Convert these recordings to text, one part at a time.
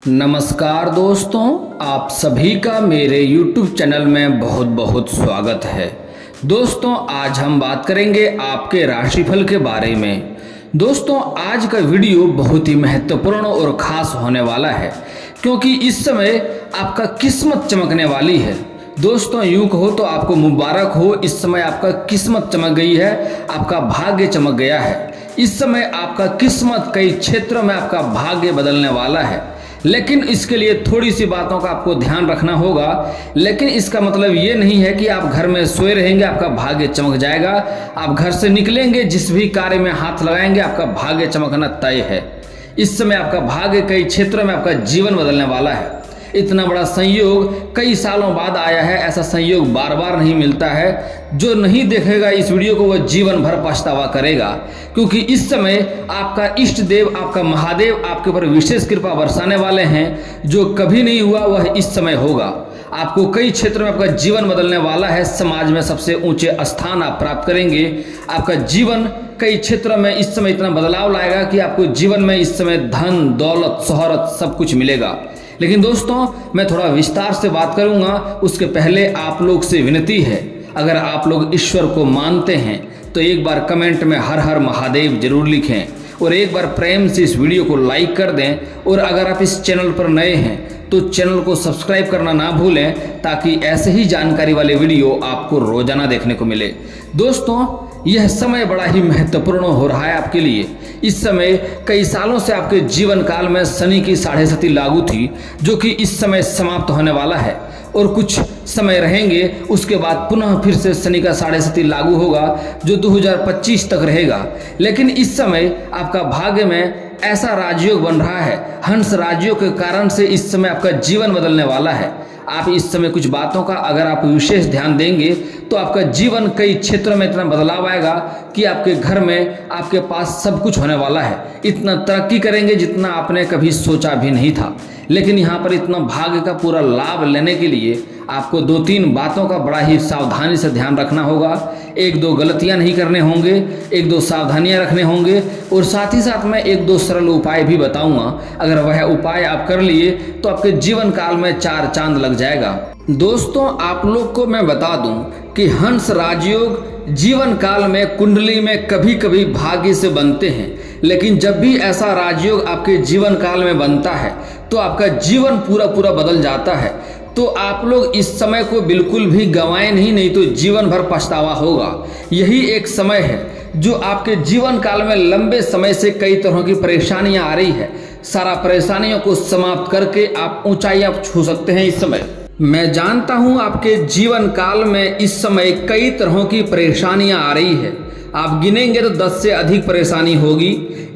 नमस्कार दोस्तों, आप सभी का मेरे YouTube चैनल में बहुत बहुत स्वागत है। दोस्तों, आज हम बात करेंगे आपके राशिफल के बारे में। दोस्तों, आज का वीडियो बहुत ही महत्वपूर्ण और ख़ास होने वाला है क्योंकि इस समय आपका किस्मत चमकने वाली है। दोस्तों, यूँ कहो तो आपको मुबारक हो, इस समय आपका किस्मत चमक गई है, आपका भाग्य चमक गया है। इस समय आपका किस्मत कई क्षेत्रों में आपका भाग्य बदलने वाला है, लेकिन इसके लिए थोड़ी सी बातों का आपको ध्यान रखना होगा। लेकिन इसका मतलब ये नहीं है कि आप घर में सोए रहेंगे आपका भाग्य चमक जाएगा। आप घर से निकलेंगे, जिस भी कार्य में हाथ लगाएंगे आपका भाग्य चमकना तय है। इस समय आपका भाग्य कई क्षेत्रों में आपका जीवन बदलने वाला है। इतना बड़ा संयोग कई सालों बाद आया है। ऐसा संयोग बार बार नहीं मिलता है। जो नहीं देखेगा इस वीडियो को वह जीवन भर पछतावा करेगा, क्योंकि इस समय आपका इष्ट देव, आपका महादेव आपके ऊपर विशेष कृपा बरसाने वाले हैं। जो कभी नहीं हुआ वह इस समय होगा। आपको कई क्षेत्रों में आपका जीवन बदलने वाला है। समाज में सबसे ऊंचे स्थान आप प्राप्त करेंगे। आपका जीवन कई क्षेत्रों में इस समय इतना बदलाव लाएगा कि आपको जीवन में इस समय धन, दौलत, शोहरत सब कुछ मिलेगा। लेकिन दोस्तों, मैं थोड़ा विस्तार से बात करूंगा। उसके पहले आप लोग से विनती है, अगर आप लोग ईश्वर को मानते हैं तो एक बार कमेंट में हर हर महादेव जरूर लिखें और एक बार प्रेम से इस वीडियो को लाइक कर दें। और अगर आप इस चैनल पर नए हैं तो चैनल को सब्सक्राइब करना ना भूलें, ताकि ऐसे ही जानकारी वाले वीडियो आपको रोजाना देखने को मिले। दोस्तों, यह समय बड़ा ही महत्वपूर्ण हो रहा है आपके लिए। इस समय कई सालों से आपके जीवन काल में शनि की 7.5 लागू थी, जो कि इस समय समाप्त होने वाला है और कुछ समय रहेंगे। उसके बाद पुनः फिर से शनि का 7.5 लागू होगा, जो 2025 तक रहेगा। लेकिन इस समय आपका भाग्य में ऐसा राजयोग बन रहा है, हंस राजयोग के कारण से इस समय आपका जीवन बदलने वाला है। आप इस समय कुछ बातों का अगर आप विशेष ध्यान देंगे तो आपका जीवन कई क्षेत्रों में इतना बदलाव आएगा कि आपके घर में आपके पास सब कुछ होने वाला है। इतना तरक्की करेंगे जितना आपने कभी सोचा भी नहीं था। लेकिन यहाँ पर इतना भाग्य का पूरा लाभ लेने के लिए आपको 2-3 बातों का बड़ा ही सावधानी से ध्यान रखना होगा। 1-2 गलतियाँ नहीं करने होंगे, 1-2 सावधानियाँ रखने होंगे और साथ ही साथ मैं 1-2 सरल उपाय भी बताऊंगा। अगर वह उपाय आप कर लिए तो आपके जीवन काल में 4 चांद लग जाएगा। दोस्तों, आप लोग को मैं बता दूं कि हंस राजयोग जीवन काल में कुंडली में कभी कभी भाग्य से बनते हैं, लेकिन जब भी ऐसा राजयोग आपके जीवन काल में बनता है तो आपका जीवन पूरा बदल जाता है। तो आप लोग इस समय को बिल्कुल भी गंवाएं नहीं तो जीवन भर पछतावा होगा। यही एक समय है जो आपके जीवन काल में लंबे समय से कई तरह की परेशानियां आ रही है। सारा परेशानियों को समाप्त करके आप ऊंचाइयां छू सकते हैं। इस समय मैं जानता हूं आपके जीवन काल में इस समय कई तरह की परेशानियां आ रही है। आप गिनेंगे तो 10 से अधिक परेशानी होगी।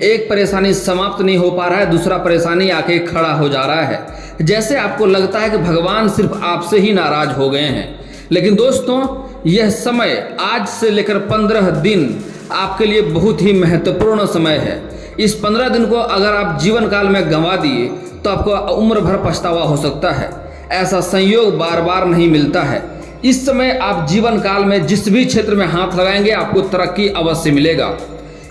एक परेशानी समाप्त नहीं हो पा रहा है, दूसरा परेशानी आके खड़ा हो जा रहा है। जैसे आपको लगता है कि भगवान सिर्फ आपसे ही नाराज हो गए हैं। लेकिन दोस्तों, यह समय आज से लेकर 15 दिन आपके लिए बहुत ही महत्वपूर्ण समय है। इस 15 दिन को अगर आप जीवन काल में गंवा दिए तो आपको उम्र भर पछतावा हो सकता है। ऐसा संयोग बार बार नहीं मिलता है। इस समय आप जीवन काल में जिस भी क्षेत्र में हाथ लगाएंगे आपको तरक्की अवश्य मिलेगा।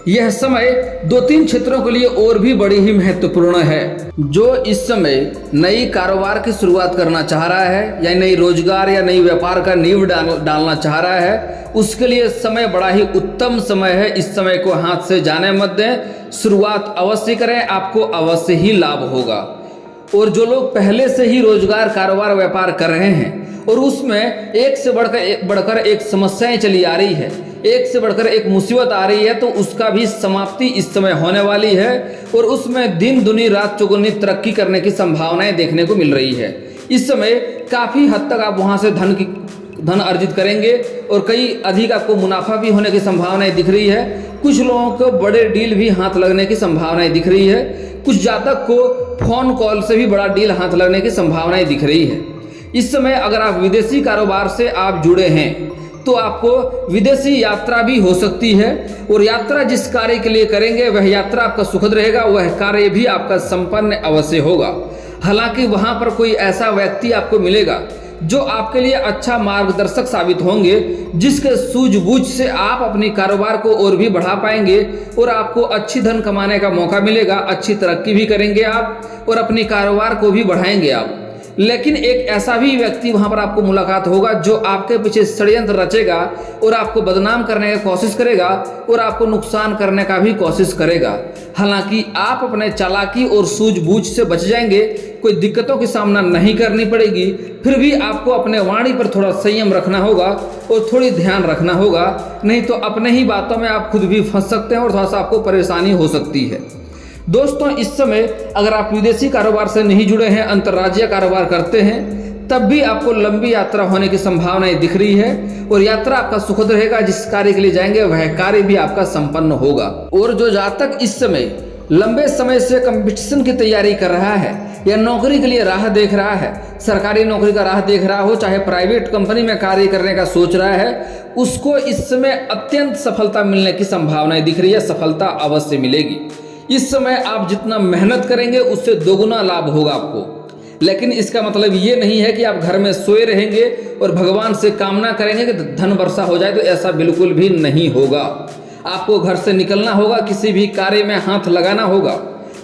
यह समय 2-3 क्षेत्रों के लिए और भी बड़ी ही महत्वपूर्ण है। जो इस समय नई कारोबार की शुरुआत करना चाह रहा है या नई रोजगार या नई व्यापार का नींव डालना चाह रहा है, उसके लिए समय बड़ा ही उत्तम समय है। इस समय को हाथ से जाने मत दें, शुरुआत अवश्य करें, आपको अवश्य ही लाभ होगा। और जो लोग पहले से ही रोजगार, कारोबार, व्यापार कर रहे हैं और उसमें एक से बढ़कर एक समस्याएं चली आ रही है, एक से बढ़कर एक मुसीबत आ रही है, तो उसका भी समाप्ति इस समय होने वाली है और उसमें दिन दुनी रात चौगुनी तरक्की करने की संभावनाएं देखने को मिल रही है। इस समय काफ़ी हद तक आप वहां से धन अर्जित करेंगे और कई अधिक आपको मुनाफा भी होने की संभावनाएं दिख रही है। कुछ लोगों को बड़े डील भी हाथ लगने की संभावनाएं दिख रही है। कुछ जातक को फोन कॉल से भी बड़ा डील हाथ लगने की संभावनाएं दिख रही है। इस समय अगर आप विदेशी कारोबार से आप जुड़े हैं तो आपको विदेशी यात्रा भी हो सकती है और यात्रा जिस कार्य के लिए करेंगे वह यात्रा आपका सुखद रहेगा, वह कार्य भी आपका संपन्न अवश्य होगा। हालांकि वहां पर कोई ऐसा व्यक्ति आपको मिलेगा जो आपके लिए अच्छा मार्गदर्शक साबित होंगे, जिसके सूझबूझ से आप अपनी कारोबार को और भी बढ़ा पाएंगे और आपको अच्छी धन कमाने का मौका मिलेगा, अच्छी तरक्की भी करेंगे आप और अपनी कारोबार को भी बढ़ाएंगे आप। लेकिन एक ऐसा भी व्यक्ति वहां पर आपको मुलाकात होगा जो आपके पीछे षड्यंत्र रचेगा और आपको बदनाम करने की कोशिश करेगा और आपको नुकसान करने का भी कोशिश करेगा। हालांकि आप अपने चालाकी और सूझबूझ से बच जाएंगे, कोई दिक्कतों की सामना नहीं करनी पड़ेगी। फिर भी आपको अपने वाणी पर थोड़ा संयम रखना होगा और थोड़ी ध्यान रखना होगा, नहीं तो अपने ही बातों में आप खुद भी फंस सकते हैं और थोड़ा सा आपको परेशानी हो सकती है। दोस्तों, इस समय अगर आप विदेशी कारोबार से नहीं जुड़े हैं, अंतर्राज्यीय कारोबार करते हैं, तब भी आपको लंबी यात्रा होने की संभावनाएं दिख रही है और यात्रा आपका सुखद रहेगा। जिस कार्य के लिए जाएंगे वह कार्य भी आपका संपन्न होगा। और जो जातक इस समय लंबे समय से कंपटीशन की तैयारी कर रहा है या नौकरी के लिए राह देख रहा है, सरकारी नौकरी का राह देख रहा हो, चाहे प्राइवेट कंपनी में कार्य करने का सोच रहा है, उसको इस समय अत्यंत सफलता मिलने की संभावनाएं दिख रही है। सफलता अवश्य मिलेगी। इस समय आप जितना मेहनत करेंगे उससे दोगुना लाभ होगा आपको। लेकिन इसका मतलब ये नहीं है कि आप घर में सोए रहेंगे और भगवान से कामना करेंगे कि धन वर्षा हो जाए, तो ऐसा बिल्कुल भी नहीं होगा। आपको घर से निकलना होगा, किसी भी कार्य में हाथ लगाना होगा।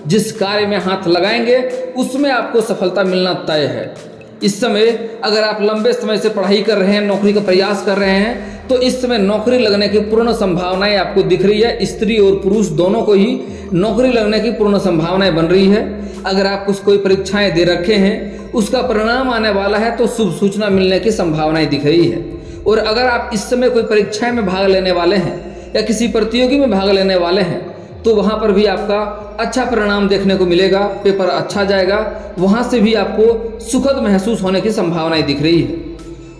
जिस कार्य में हाथ लगाएंगे उसमें आपको सफलता मिलना तय है। इस समय अगर आप लंबे समय से पढ़ाई कर रहे हैं, नौकरी का प्रयास कर रहे हैं, तो इस समय नौकरी लगने की पूर्ण संभावनाएं आपको दिख रही है। स्त्री और पुरुष दोनों को ही नौकरी लगने की पूर्ण संभावनाएं बन रही है। अगर आप कुछ कोई परीक्षाएं दे रखे हैं, उसका परिणाम आने वाला है, तो शुभ सूचना मिलने की संभावनाएं दिख रही है। और अगर आप इस समय कोई परीक्षाएं में भाग लेने वाले हैं या किसी प्रतियोगी में भाग लेने वाले हैं, तो वहाँ पर भी आपका अच्छा परिणाम देखने को मिलेगा, पेपर अच्छा जाएगा, वहाँ से भी आपको सुखद महसूस होने की संभावनाएं दिख रही है।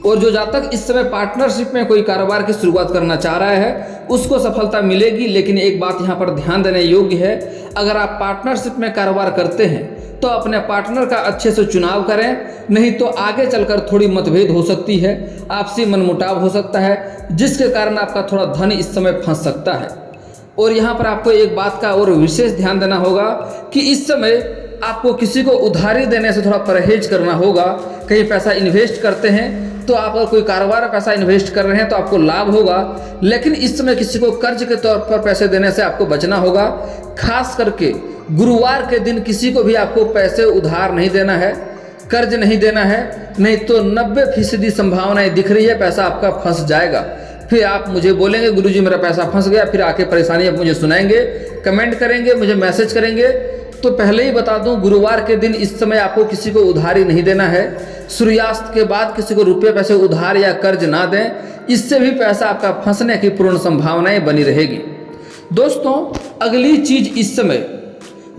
और जो जातक इस समय पार्टनरशिप में कोई कारोबार की शुरुआत करना चाह रहा है, उसको सफलता मिलेगी। लेकिन एक बात यहाँ पर ध्यान देने योग्य है, अगर आप पार्टनरशिप में कारोबार करते हैं तो अपने पार्टनर का अच्छे से चुनाव करें, नहीं तो आगे चलकर थोड़ी मतभेद हो सकती है, आपसी मनमुटाव हो सकता है, जिसके कारण आपका थोड़ा धन इस समय फंस सकता है। और यहाँ पर आपको एक बात का और विशेष ध्यान देना होगा कि इस समय आपको किसी को उधारी देने से थोड़ा परहेज करना होगा। कहीं पैसा इन्वेस्ट करते हैं तो आप अगर कोई कारोबार में पैसा इन्वेस्ट कर रहे हैं तो आपको लाभ होगा, लेकिन इस समय किसी को कर्ज के तौर पर पैसे देने से आपको बचना होगा। खास करके गुरुवार के दिन किसी को भी आपको पैसे उधार नहीं देना है, कर्ज नहीं देना है, नहीं तो 90% संभावनाएं दिख रही है पैसा आपका फंस जाएगा। फिर आप मुझे बोलेंगे गुरुजी मेरा पैसा फंस गया, फिर आके परेशानी आप मुझे सुनाएंगे, कमेंट करेंगे, मुझे मैसेज करेंगे। तो पहले ही बता दूं, गुरुवार के दिन इस समय आपको किसी को उधारी नहीं देना है। सूर्यास्त के बाद किसी को रुपये पैसे उधार या कर्ज ना दें, इससे भी पैसा आपका फंसने की पूर्ण संभावनाएं बनी रहेगी। दोस्तों, अगली चीज, इस समय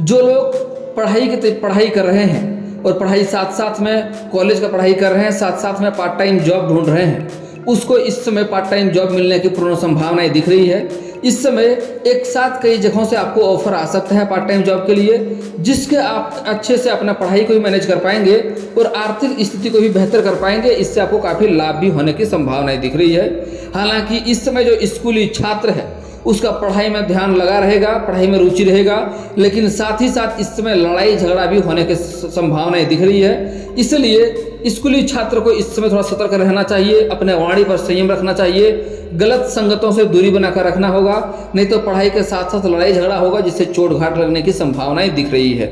जो लोग पढ़ाई कर रहे हैं और पढ़ाई साथ साथ में कॉलेज का पढ़ाई कर रहे हैं, साथ साथ में पार्ट टाइम जॉब ढूंढ रहे हैं, उसको इस समय पार्ट टाइम जॉब मिलने की पूर्ण संभावनाएं दिख रही है। इस समय एक साथ कई जगहों से आपको ऑफर आ सकता है पार्ट टाइम जॉब के लिए, जिसके आप अच्छे से अपना पढ़ाई को भी मैनेज कर पाएंगे और आर्थिक स्थिति को भी बेहतर कर पाएंगे। इससे आपको काफ़ी लाभ भी होने की संभावनाएं दिख रही है। हालांकि इस समय जो स्कूली छात्र है उसका पढ़ाई में ध्यान लगा रहेगा, पढ़ाई में रुचि रहेगा, लेकिन साथ ही साथ इस समय लड़ाई झगड़ा भी होने की संभावनाएं दिख रही है। इसलिए स्कूली छात्र को इस समय थोड़ा सतर्क रहना चाहिए, अपने वाणी पर संयम रखना चाहिए, गलत संगतों से दूरी बनाकर रखना होगा, नहीं तो पढ़ाई के साथ साथ लड़ाई झगड़ा होगा, जिससे चोट घाट लगने की संभावनाएं दिख रही है।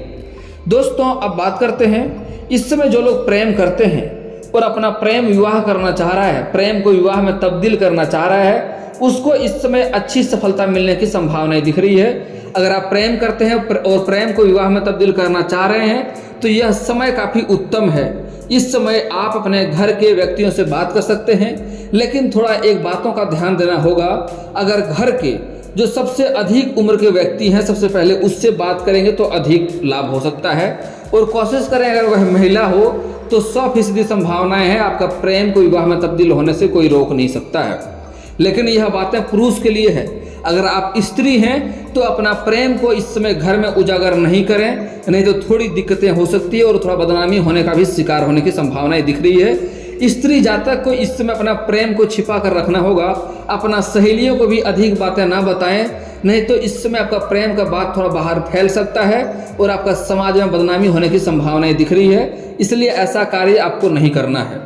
दोस्तों, अब बात करते हैं इस समय जो लोग प्रेम करते हैं और अपना प्रेम विवाह करना चाह रहा है, प्रेम को विवाह में तब्दील करना चाह रहा है, उसको इस समय अच्छी सफलता मिलने की संभावनाएं दिख रही है। अगर आप प्रेम करते हैं और प्रेम को विवाह में तब्दील करना चाह रहे हैं तो यह समय काफ़ी उत्तम है। इस समय आप अपने घर के व्यक्तियों से बात कर सकते हैं, लेकिन थोड़ा एक बातों का ध्यान देना होगा। अगर घर के जो सबसे अधिक उम्र के व्यक्ति हैं, सबसे पहले उससे बात करेंगे तो अधिक लाभ हो सकता है। और कोशिश करें अगर वह महिला हो तो 100% संभावनाएं हैं आपका प्रेम को विवाह में तब्दील होने से कोई रोक नहीं सकता है। लेकिन यह बातें पुरुष के लिए है। अगर आप स्त्री हैं तो अपना प्रेम को इस समय घर में उजागर नहीं करें, नहीं तो थोड़ी दिक्कतें हो सकती है और थोड़ा बदनामी होने का भी शिकार होने की संभावनाएं दिख रही है। स्त्री जातक को इस समय अपना प्रेम को छिपा कर रखना होगा, अपना सहेलियों को भी अधिक बातें ना बताएं, नहीं तो इस समय आपका प्रेम का बात थोड़ा बाहर फैल सकता है और आपका समाज में बदनामी होने की संभावनाएं दिख रही है। इसलिए ऐसा कार्य आपको नहीं करना है।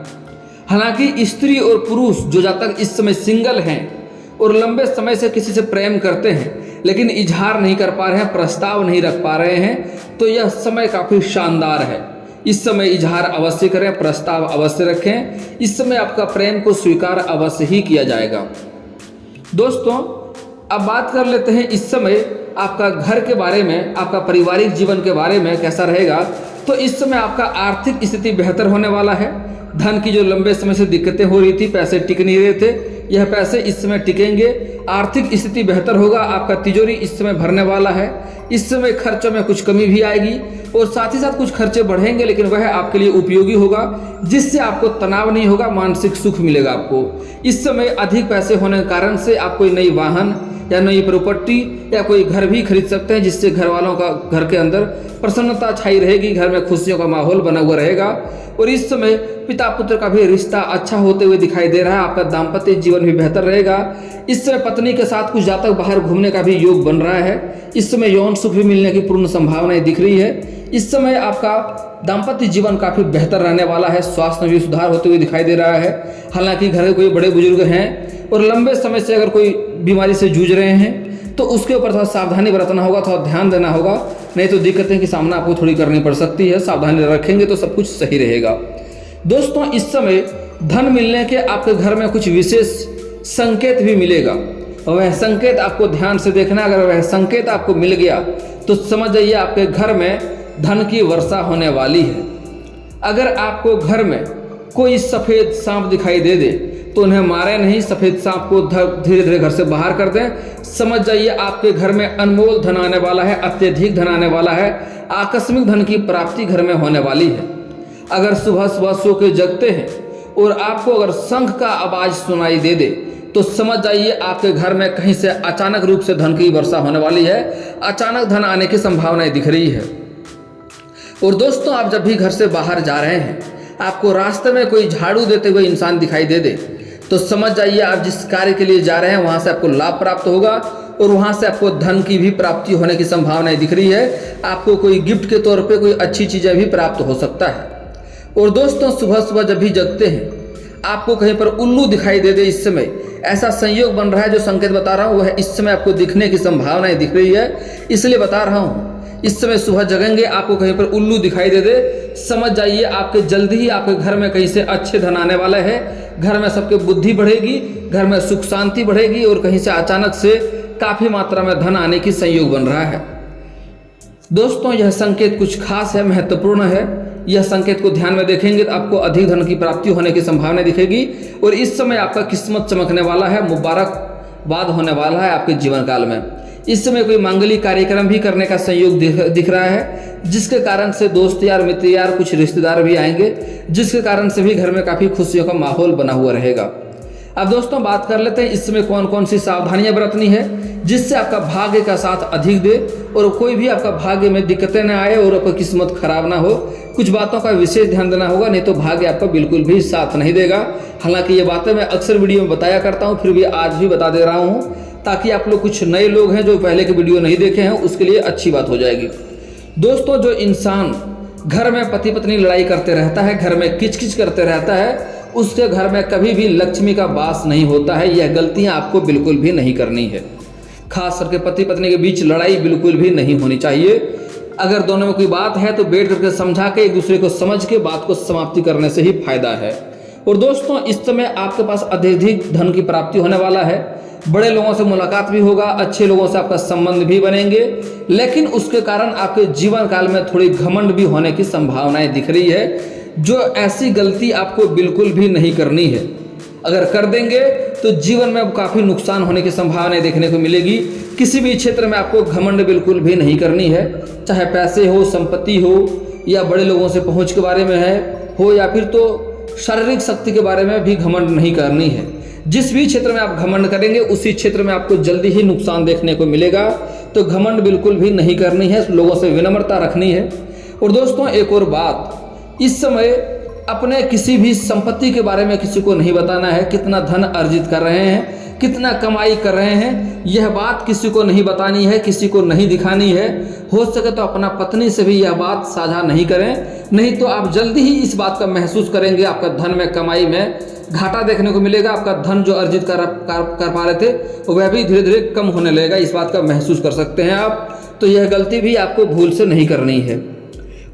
हालांकि स्त्री और पुरुष जो जातक इस समय सिंगल हैं और लंबे समय से किसी से प्रेम करते हैं लेकिन इजहार नहीं कर पा रहे हैं, प्रस्ताव नहीं रख पा रहे हैं, तो यह समय काफ़ी शानदार है। इस समय इजहार अवश्य करें, प्रस्ताव अवश्य रखें। इस समय आपका प्रेम को स्वीकार अवश्य ही किया जाएगा। दोस्तों, अब बात कर लेते हैं इस समय आपका घर के बारे में, आपका पारिवारिक जीवन के बारे में कैसा रहेगा। तो इस समय आपका आर्थिक स्थिति बेहतर होने वाला है। धन की जो लंबे समय से दिक्कतें हो रही थी, पैसे टिक नहीं रहे थे, यह पैसे इस समय टिकेंगे। आर्थिक स्थिति बेहतर होगा, आपका तिजोरी इस समय भरने वाला है। इस समय खर्चों में कुछ कमी भी आएगी और साथ ही साथ कुछ खर्चे बढ़ेंगे, लेकिन वह आपके लिए उपयोगी होगा, जिससे आपको तनाव नहीं होगा, मानसिक सुख मिलेगा आपको। इस समय अधिक पैसे होने के कारण से आप कोई नई वाहन या नई प्रॉपर्टी या कोई घर भी खरीद सकते हैं, जिससे घर वालों का घर के अंदर प्रसन्नता छाई रहेगी, घर में खुशियों का माहौल बना हुआ रहेगा। और इस समय पिता पुत्र का भी रिश्ता अच्छा होते हुए दिखाई दे रहा है। आपका दाम्पत्य जीवन भी बेहतर रहेगा। इस समय पत्नी के साथ कुछ जातक बाहर घूमने का भी योग बन रहा है। इस समय यौन सुख भी मिलने की पूर्ण संभावनाएं दिख रही है। इस समय आपका दाम्पत्य जीवन काफ़ी बेहतर रहने वाला है। स्वास्थ्य में भी सुधार होते हुए दिखाई दे रहा है। हालांकि घर में कोई बड़े बुजुर्ग हैं और लंबे समय से अगर कोई बीमारी से जूझ रहे हैं तो उसके ऊपर थोड़ा सावधानी बरतना होगा, थोड़ा ध्यान देना होगा, नहीं तो दिक्कतें की सामना आपको थोड़ी करनी पड़ सकती है। सावधानी रखेंगे तो सब कुछ सही रहेगा। दोस्तों, इस समय धन मिलने के आपके घर में कुछ विशेष संकेत भी मिलेगा। वह संकेत आपको ध्यान से देखना। अगर वह संकेत आपको मिल गया तो समझ जाइए आपके घर में धन की वर्षा होने वाली है। अगर आपको घर में कोई सफ़ेद सांप दिखाई दे दे तो उन्हें मारे नहीं, सफ़ेद सांप को धीरे धीरे घर से बाहर कर दें। समझ जाइए आपके घर में अनमोल धन आने वाला है, अत्यधिक धन आने वाला है, आकस्मिक धन की प्राप्ति घर में होने वाली है। अगर सुबह सुबह सो के जगते हैं और आपको अगर शंख का आवाज़ सुनाई दे दे तो समझ जाइए आपके घर में कहीं से अचानक रूप से धन की वर्षा होने वाली है। अचानक धन आने की संभावनाएं दिख रही है। और दोस्तों, आप जब भी घर से बाहर जा रहे हैं, आपको रास्ते में कोई झाड़ू देते हुए इंसान दिखाई दे दे तो समझ जाइए आप जिस कार्य के लिए जा रहे हैं वहाँ से आपको लाभ प्राप्त होगा और वहाँ से आपको धन की भी प्राप्ति होने की संभावनाएं दिख रही है। आपको कोई गिफ्ट के तौर पे कोई अच्छी चीज़ें भी प्राप्त हो सकता है। और दोस्तों, सुबह सुबह जब भी जगते हैं आपको कहीं पर उल्लू दिखाई दे दे, इस समय ऐसा संयोग बन रहा है, जो संकेत बता रहा हूँ वह इस समय आपको दिखने की संभावनाएं दिख रही है, इसलिए बता रहा हूँ। इस समय सुबह जगेंगे आपको कहीं पर उल्लू दिखाई दे दे, समझ जाइए आपके जल्दी ही आपके घर में कहीं से अच्छे धन आने वाले हैं। घर में सबके बुद्धि बढ़ेगी, घर में सुख शांति बढ़ेगी और कहीं से अचानक से काफ़ी मात्रा में धन आने की संयोग बन रहा है। दोस्तों, यह संकेत कुछ खास है, महत्वपूर्ण है। यह संकेत को ध्यान में देखेंगे तो आपको अधिक धन की प्राप्ति होने की संभावना दिखेगी और इस समय आपका किस्मत चमकने वाला है, मुबारकबाद होने वाला है आपके जीवन काल में। इस समय कोई मांगलिक कार्यक्रम भी करने का संयोग दिख रहा है, जिसके कारण से दोस्त यार, मित्र यार, कुछ रिश्तेदार भी आएंगे, जिसके कारण से भी घर में काफ़ी खुशियों का माहौल बना हुआ रहेगा। अब दोस्तों, बात कर लेते हैं इस समय कौन कौन सी सावधानियां बरतनी है जिससे आपका भाग्य का साथ अधिक दे और कोई भी आपका भाग्य में दिक्कतें न आए और आपकी किस्मत खराब ना हो। कुछ बातों का विशेष ध्यान देना होगा, नहीं तो भाग्य आपका बिल्कुल भी साथ नहीं देगा। हालांकि ये बातें मैं अक्सर वीडियो में बताया करता हूँ, फिर भी आज भी बता दे रहा हूँ ताकि आप लोग, कुछ नए लोग हैं जो पहले के वीडियो नहीं देखे हैं, उसके लिए अच्छी बात हो जाएगी। दोस्तों, जो इंसान घर में पति पत्नी लड़ाई करते रहता है, घर में किचकिच करते रहता है, उसके घर में कभी भी लक्ष्मी का वास नहीं होता है। यह गलतियां आपको बिल्कुल भी नहीं करनी है। खास करके पति पत्नी के बीच लड़ाई बिल्कुल भी नहीं होनी चाहिए। अगर दोनों में कोई बात है तो बैठ करके समझा के, एक दूसरे को समझ के बात को समाप्ति करने से ही फायदा है। और दोस्तों, इस समय आपके पास अत्यधिक धन की प्राप्ति होने वाला है। बड़े लोगों से मुलाकात भी होगा, अच्छे लोगों से आपका संबंध भी बनेंगे, लेकिन उसके कारण आपके जीवन काल में थोड़ी घमंड भी होने की संभावनाएं दिख रही है, जो ऐसी गलती आपको बिल्कुल भी नहीं करनी है। अगर कर देंगे तो जीवन में काफ़ी नुकसान होने की संभावनाएं देखने को मिलेगी। किसी भी क्षेत्र में आपको घमंड बिल्कुल भी नहीं करनी है, चाहे पैसे हो, संपत्ति हो, या बड़े लोगों से पहुंच के बारे में हो, या फिर तो शारीरिक शक्ति के बारे में भी घमंड नहीं करनी है। जिस भी क्षेत्र में आप घमंड करेंगे उसी क्षेत्र में आपको जल्दी ही नुकसान देखने को मिलेगा, तो घमंड बिल्कुल भी नहीं करनी है, लोगों से विनम्रता रखनी है। और दोस्तों, एक और बात, इस समय अपने किसी भी संपत्ति के बारे में किसी को नहीं बताना है, कितना धन अर्जित कर रहे हैं, कितना कमाई कर रहे हैं, यह बात किसी को नहीं बतानी है, किसी को नहीं दिखानी है। हो सके तो अपना पत्नी से भी यह बात साझा नहीं करें, नहीं तो आप जल्दी ही इस बात का महसूस करेंगे, आपका धन में कमाई में घाटा देखने को मिलेगा। आपका धन जो अर्जित कर पा रहे थे वह भी धीरे धीरे कम होने लगेगा, इस बात का महसूस कर सकते हैं आप। तो यह गलती भी आपको भूल से नहीं करनी है।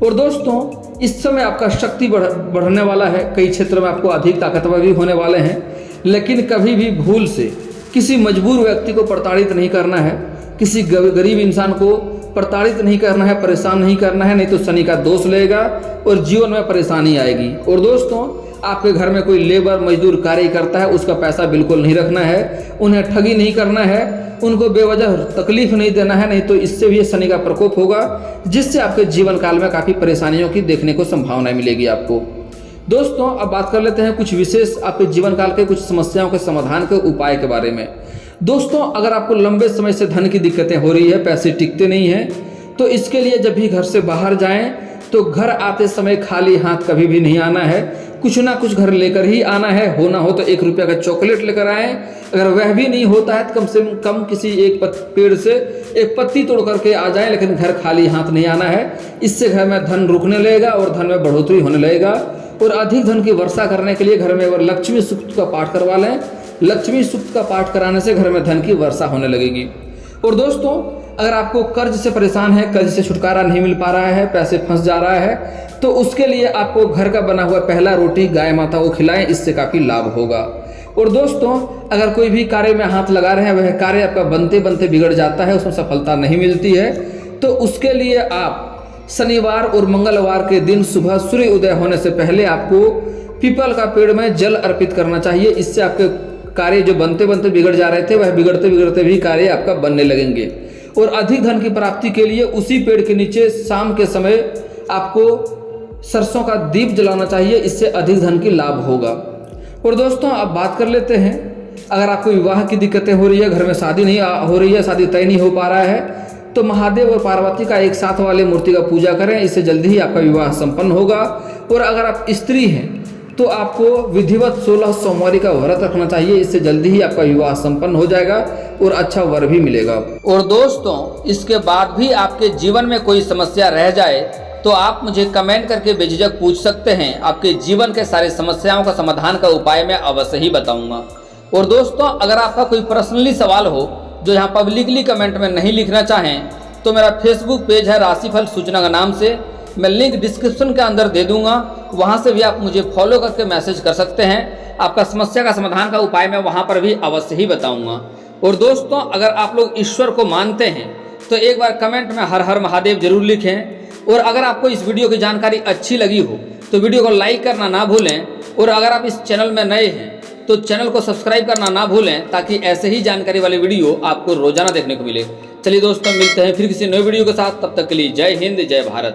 और दोस्तों, इस समय आपका शक्ति बढ़ने वाला है, कई क्षेत्रों में आपको अधिक ताकतवर भी होने वाले हैं, लेकिन कभी भी भूल से किसी मजबूर व्यक्ति को प्रताड़ित नहीं करना है, किसी गरीब इंसान को प्रताड़ित नहीं करना है, परेशान नहीं करना है, नहीं तो शनि का दोष लगेगा और जीवन में परेशानी आएगी। और दोस्तों, आपके घर में कोई लेबर मजदूर कार्य करता है, उसका पैसा बिल्कुल नहीं रखना है, उन्हें ठगी नहीं करना है, उनको बेवजह तकलीफ नहीं देना है, नहीं तो इससे भी शनि का प्रकोप होगा, जिससे आपके जीवन काल में काफ़ी परेशानियों की देखने को संभावना मिलेगी आपको। दोस्तों, अब बात कर लेते हैं कुछ विशेष आपके जीवन काल के कुछ समस्याओं के समाधान के उपाय के बारे में। दोस्तों, अगर आपको लंबे समय से धन की दिक्कतें हो रही है, पैसे टिकते नहीं हैं, तो इसके लिए जब भी घर से बाहर जाएं तो घर आते समय खाली हाथ कभी भी नहीं आना है, कुछ ना कुछ घर लेकर ही आना है। होना हो तो 1 रुपये का चॉकलेट लेकर आएँ, अगर वह भी नहीं होता है तो कम से कम किसी एक पेड़ से एक पत्ती तोड़ करके आ जाएं, लेकिन घर खाली हाथ नहीं आना है। इससे घर में धन रुकने लगेगा और धन में बढ़ोतरी होने लगेगा। और अधिक धन की वर्षा करने के लिए घर में लक्ष्मी सूक्त का पाठ करवा लें। लक्ष्मी सूक्त का पाठ कराने से घर में धन की वर्षा होने लगेगी। और दोस्तों, अगर आपको कर्ज से परेशान है, कर्ज से छुटकारा नहीं मिल पा रहा है, पैसे फंस जा रहा है, तो उसके लिए आपको घर का बना हुआ पहला रोटी गाय माता को खिलाएं, इससे काफ़ी लाभ होगा। और दोस्तों, अगर कोई भी कार्य में हाथ लगा रहे हैं, वह कार्य आपका बनते बनते बिगड़ जाता है, उसमें सफलता नहीं मिलती है, तो उसके लिए आप शनिवार और मंगलवार के दिन सुबह सूर्य उदय होने से पहले आपको पीपल का पेड़ में जल अर्पित करना चाहिए। इससे आपके कार्य जो बनते बनते बिगड़ जा रहे थे, वह बिगड़ते बिगड़ते भी कार्य आपका बनने लगेंगे। और अधिक धन की प्राप्ति के लिए उसी पेड़ के नीचे शाम के समय आपको सरसों का दीप जलाना चाहिए, इससे अधिक धन की लाभ होगा। और दोस्तों, अब बात कर लेते हैं, अगर आपको विवाह की दिक्कतें हो रही है, घर में शादी नहीं हो रही है, शादी तय नहीं हो पा रहा है, तो महादेव और पार्वती का एक साथ वाले मूर्ति का पूजा करें, इससे जल्दी ही आपका विवाह संपन्न होगा। और अगर आप स्त्री हैं तो आपको विधिवत 16 सोमवारी का व्रत रखना चाहिए, इससे जल्दी ही आपका विवाह संपन्न हो जाएगा और अच्छा वर भी मिलेगा। और दोस्तों, इसके बाद भी आपके जीवन में कोई समस्या रह जाए तो आप मुझे कमेंट करके बेझिझक पूछ सकते हैं। आपके जीवन के सारे समस्याओं का समाधान का उपाय मैं अवश्य ही बताऊंगा। और दोस्तों, अगर आपका कोई पर्सनली सवाल हो जो यहाँ पब्लिकली कमेंट में नहीं लिखना चाहें, तो मेरा फेसबुक पेज है राशिफल सूचना का नाम से, मैं लिंक डिस्क्रिप्शन के अंदर दे दूंगा, वहाँ से भी आप मुझे फॉलो करके मैसेज कर सकते हैं। आपका समस्या का समाधान का उपाय मैं वहाँ पर भी अवश्य ही बताऊंगा। और दोस्तों, अगर आप लोग ईश्वर को मानते हैं तो एक बार कमेंट में हर हर महादेव जरूर लिखें। और अगर आपको इस वीडियो की जानकारी अच्छी लगी हो तो वीडियो को लाइक करना ना भूलें। और अगर आप इस चैनल में नए हैं तो चैनल को सब्सक्राइब करना ना भूलें, ताकि ऐसे ही जानकारी वाले वीडियो आपको रोजाना देखने को मिले। चलिए दोस्तों, मिलते हैं फिर किसी नए वीडियो के साथ, तब तक के लिए जय हिंद, जय भारत।